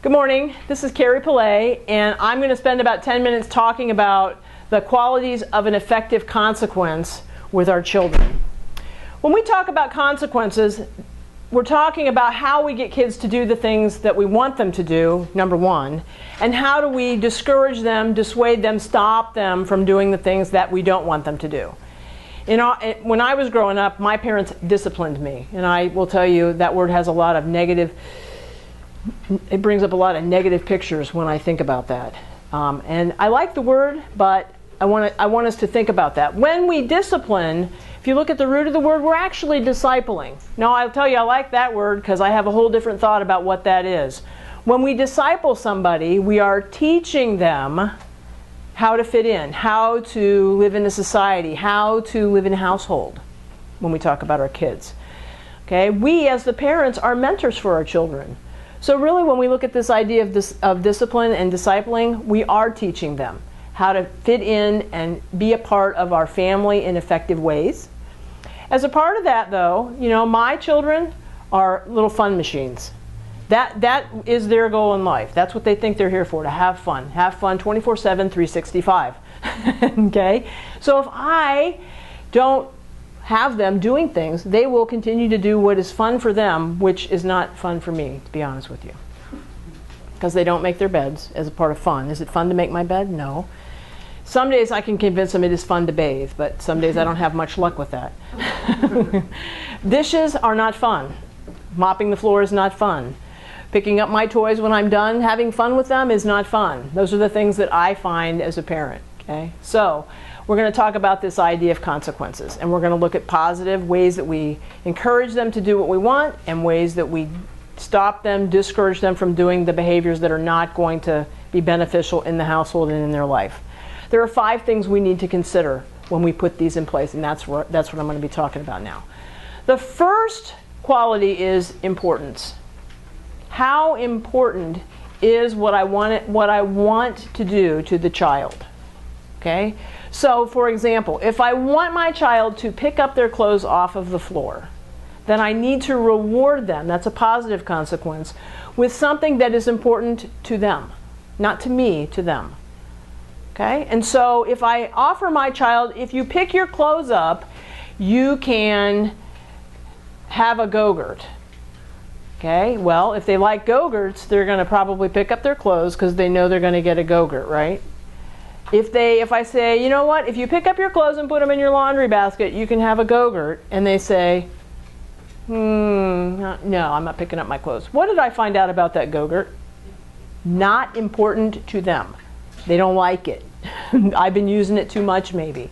Good morning, this is Cary Pilet, and I'm going to spend about 10 minutes talking about the qualities of an effective consequence with our children. When we talk about consequences, we're talking about how we get kids to do the things that we want them to do, number one, and how do we discourage them, dissuade them, stop them from doing the things that we don't want them to do. When I was growing up, my parents disciplined me, and I will tell you that word has a lot of negative, it brings up a lot of negative pictures when I think about that. And I like the word, but I want us to think about that. When we discipline, if you look at the root of the word, we're actually discipling. Now, I'll tell you, I like that word because I have a whole different thought about what that is. When we disciple somebody, we are teaching them how to fit in, how to live in a society, how to live in a household when we talk about our kids. Okay? We, as the parents, are mentors for our children. So really, when we look at this idea of discipline and discipling, we are teaching them how to fit in and be a part of our family in effective ways. As a part of that, though, my children are little fun machines. That is their goal in life. That's what they think they're here for, to have fun. Have fun 24/7, 365. Okay? So if I don't have them doing things, they will continue to do what is fun for them, which is not fun for me, to be honest with you. Because they don't make their beds as a part of fun. Is it fun to make my bed? No. Some days I can convince them it is fun to bathe, but some days I don't have much luck with that. Dishes are not fun. Mopping the floor is not fun. Picking up my toys when I'm done, having fun with them is not fun. Those are the things that I find as a parent. Okay? So, we're going to talk about this idea of consequences, and we're going to look at positive ways that we encourage them to do what we want and ways that we stop them, discourage them from doing the behaviors that are not going to be beneficial in the household and in their life. There are 5 things we need to consider when we put these in place, and that's what I'm going to be talking about now. The first quality is importance. How important is what I want to do to the child? Okay? So, for example, if I want my child to pick up their clothes off of the floor, then I need to reward them, that's a positive consequence, with something that is important to them. Not to me, to them. Okay? And so if I offer my child, if you pick your clothes up, you can have a Go-Gurt. Okay? Well, if they like Go-Gurts, they're going to probably pick up their clothes because they know they're going to get a Go-Gurt, right? If I say, you know what, if you pick up your clothes and put them in your laundry basket, you can have a Go-Gurt, and they say, no, I'm not picking up my clothes. What did I find out about that Go-Gurt? Not important to them. They don't like it. I've been using it too much, maybe.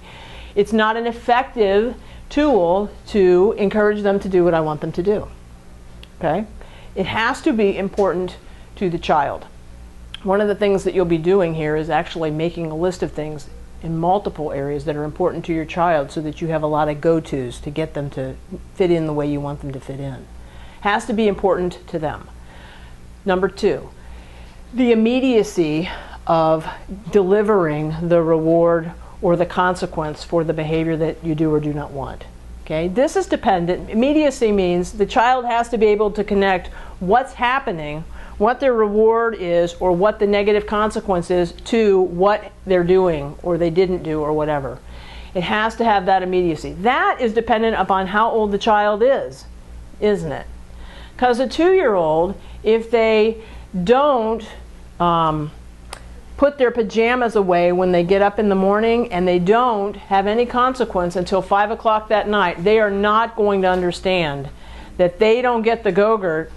It's not an effective tool to encourage them to do what I want them to do. Okay? It has to be important to the child. One of the things that you'll be doing here is actually making a list of things in multiple areas that are important to your child so that you have a lot of go-tos to get them to fit in the way you want them to fit in. Has to be important to them. Number 2, the immediacy of delivering the reward or the consequence for the behavior that you do or do not want. Okay? This is dependent. Immediacy means the child has to be able to connect what's happening, what their reward is, or what the negative consequence is to what they're doing or they didn't do or whatever. It has to have that immediacy. That is dependent upon how old the child is, isn't it? Because a 2-year-old, if they don't put their pajamas away when they get up in the morning and they don't have any consequence until 5 o'clock that night, they are not going to understand that they don't get the Go-Gurt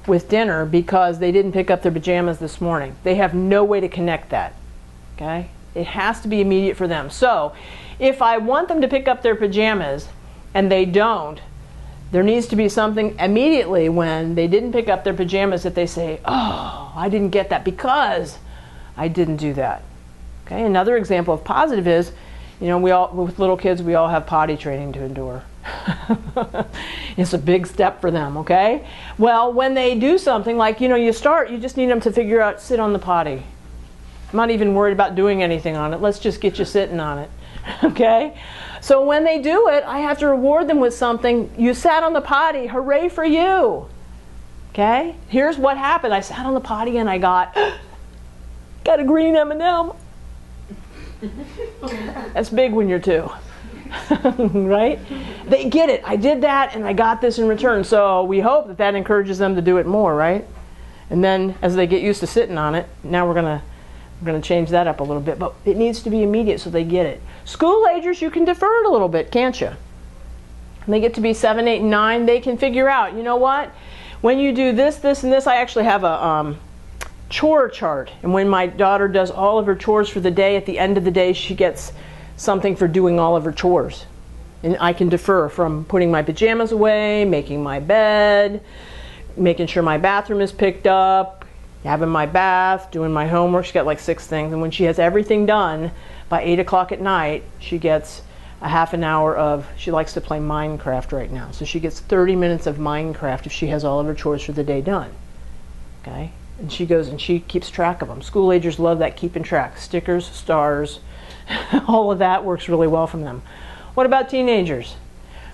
with dinner because they didn't pick up their pajamas this morning. They have no way to connect that. Okay? It has to be immediate for them. So, if I want them to pick up their pajamas and they don't, there needs to be something immediately when they didn't pick up their pajamas that they say, oh, I didn't get that because I didn't do that. Okay? Another example of positive is, with little kids, we all have potty training to endure. It's a big step for them, okay? Well, when they do something like, you just need them to figure out, sit on the potty. I'm not even worried about doing anything on it. Let's just get you sitting on it, okay? So when they do it, I have to reward them with something. You sat on the potty, hooray for you. Okay? Here's what happened. I sat on the potty and I got a green M&M. That's big when you're 2. Right? They get it. I did that and I got this in return. So we hope that that encourages them to do it more, right? And then as they get used to sitting on it, now we're going to change that up a little bit. But it needs to be immediate so they get it. School agers, you can defer it a little bit, can't you? When they get to be 7, 8, and 9, they can figure out, you know what? When you do this, this, and this, I actually have a chore chart. And when my daughter does all of her chores for the day, at the end of the day, she gets something for doing all of her chores. And I can defer from putting my pajamas away, making my bed, making sure my bathroom is picked up, having my bath, doing my homework. She's got like 6 things. And when she has everything done, by 8 o'clock at night, she gets a half an hour of, she likes to play Minecraft right now. So she gets 30 minutes of Minecraft if she has all of her chores for the day done. Okay? And she goes and she keeps track of them. School agers love that keeping track. Stickers, stars, all of that works really well from them. What about teenagers?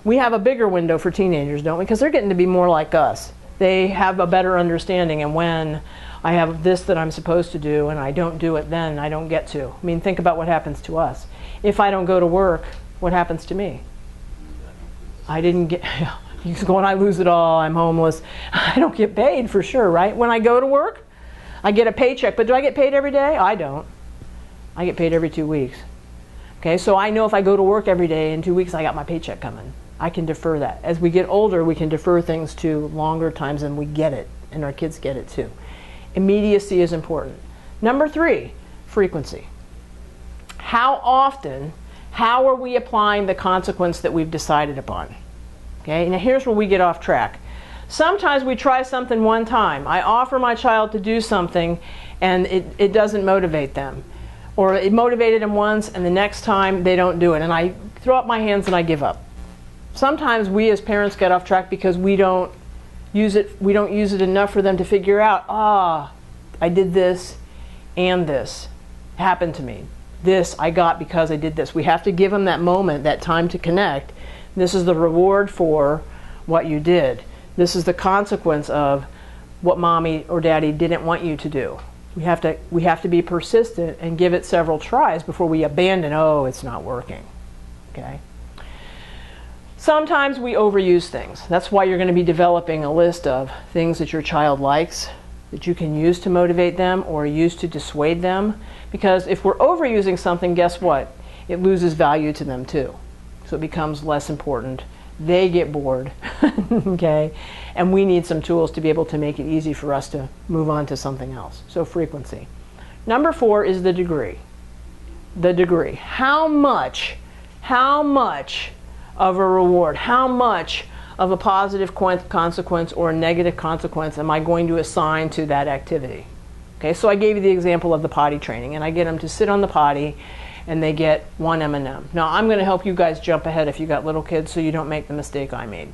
We have a bigger window for teenagers, don't we? Because they're getting to be more like us. They have a better understanding, and when I have this that I'm supposed to do and I don't do it, then I don't get to. I mean, think about what happens to us. If I don't go to work, what happens to me? I didn't get, you go and I lose it all, I'm homeless. I don't get paid for sure, right? When I go to work, I get a paycheck, but do I get paid every day? I don't. I get paid every 2 weeks. Okay, so I know if I go to work every day, in 2 weeks I got my paycheck coming. I can defer that. As we get older, we can defer things to longer times and we get it, and our kids get it too. Immediacy is important. Number 3, frequency. How often, how are we applying the consequence that we've decided upon? Okay, now here's where we get off track. Sometimes we try something one time. I offer my child to do something and it doesn't motivate them. Or it motivated them once and the next time they don't do it. And I throw up my hands and I give up. Sometimes we as parents get off track because we don't use it enough for them to figure out, I did this and this happened to me. This I got because I did this. We have to give them that moment, that time to connect. This is the reward for what you did. This is the consequence of what mommy or daddy didn't want you to do. We have to be persistent and give it several tries before we abandon, it's not working. Okay? Sometimes we overuse things. That's why you're going to be developing a list of things that your child likes that you can use to motivate them or use to dissuade them. Because if we're overusing something, guess what? It loses value to them too. So it becomes less important. They get bored, okay? And we need some tools to be able to make it easy for us to move on to something else. So frequency. Number 4 is the degree. The degree. How much of a reward, how much of a positive consequence or a negative consequence am I going to assign to that activity? Okay, so I gave you the example of the potty training, and I get them to sit on the potty and they get 1 M&M. Now I'm going to help you guys jump ahead if you got little kids so you don't make the mistake I made.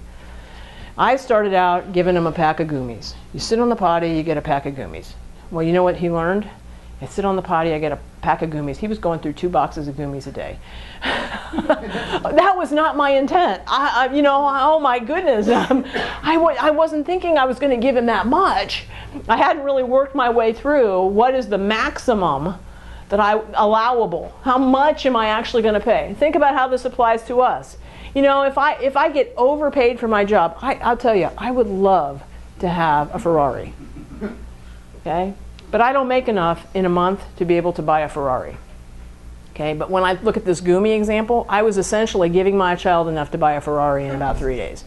I started out giving them a pack of gummies. You sit on the potty, you get a pack of gummies. Well, you know what he learned? I sit on the potty, I get a pack of gummies. He was going through 2 boxes of gummies a day. That was not my intent. Oh my goodness. I wasn't thinking I was going to give him that much. I hadn't really worked my way through what is the maximum that allowable. How much am I actually going to pay? Think about how this applies to us. You know, if I get overpaid for my job, I'll tell you, I would love to have a Ferrari. Okay? But I don't make enough in a month to be able to buy a Ferrari. Okay? But when I look at this gummy example, I was essentially giving my child enough to buy a Ferrari in about 3 days.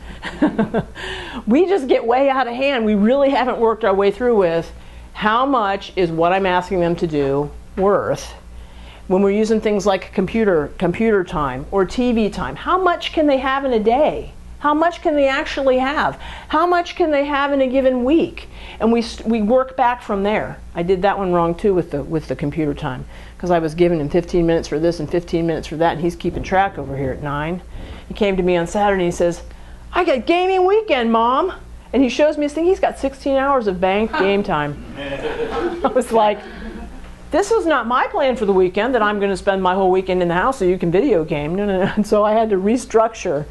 We just get way out of hand. We really haven't worked our way through with how much is what I'm asking them to do worth. When we're using things like computer time or TV time, how much can they have in a day? How much can they actually have? How much can they have in a given week? And we work back from there. I did that one wrong too with the computer time, because I was giving him 15 minutes for this and 15 minutes for that, and he's keeping track over here at 9. He came to me on Saturday and he says, "I got gaming weekend, Mom." And he shows me his thing. He's got 16 hours of banked game time. I was like, this is not my plan for the weekend, that I'm going to spend my whole weekend in the house so you can video game. No. And so I had to restructure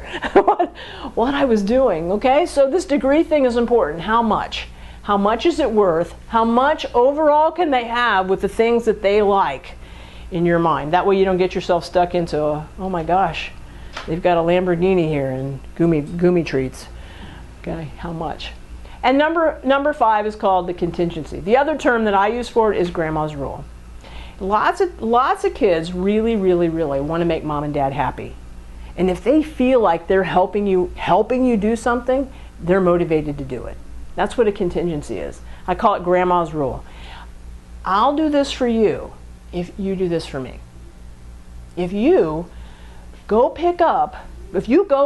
what I was doing. Okay, so this degree thing is important. How much? How much is it worth? How much overall can they have with the things that they like in your mind? That way you don't get yourself stuck into, oh my gosh, they've got a Lamborghini here and gummy treats. Okay, how much? And number 5 is called the contingency. The other term that I use for it is grandma's rule. Lots of kids really want to make mom and dad happy. And if they feel like they're helping you do something, they're motivated to do it. That's what a contingency is. I call it grandma's rule. I'll do this for you if you do this for me. If you go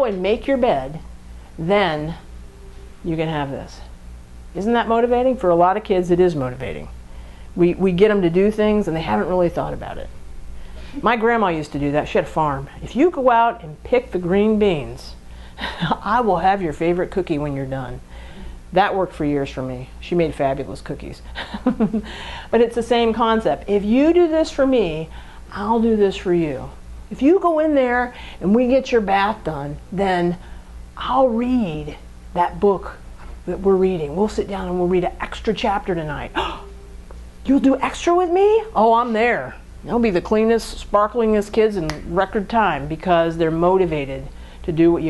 and make your bed, then you can have this. Isn't that motivating? For a lot of kids, it is motivating. We get them to do things and they haven't really thought about it. My grandma used to do that. She had a farm. If you go out and pick the green beans, I will have your favorite cookie when you're done. That worked for years for me. She made fabulous cookies. But it's the same concept. If you do this for me, I'll do this for you. If you go in there and we get your bath done, then I'll read that book that we're reading. We'll sit down and we'll read an extra chapter tonight. You'll do extra with me? Oh, I'm there. They'll be the cleanest, sparklingest kids in record time because they're motivated to do what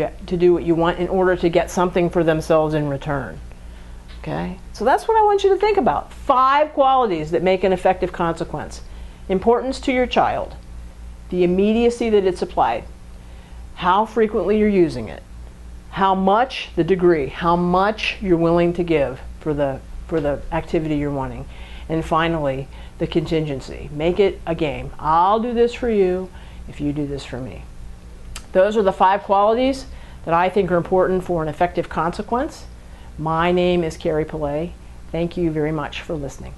you want in order to get something for themselves in return. Okay? So that's what I want you to think about. 5 qualities that make an effective consequence. Importance to your child, the immediacy that it's applied, how frequently you're using it, how much, the degree, how much you're willing to give for the activity you're wanting, and finally, the contingency. Make it a game. I'll do this for you if you do this for me. Those are the 5 qualities that I think are important for an effective consequence. My name is Cary Pilet. Thank you very much for listening.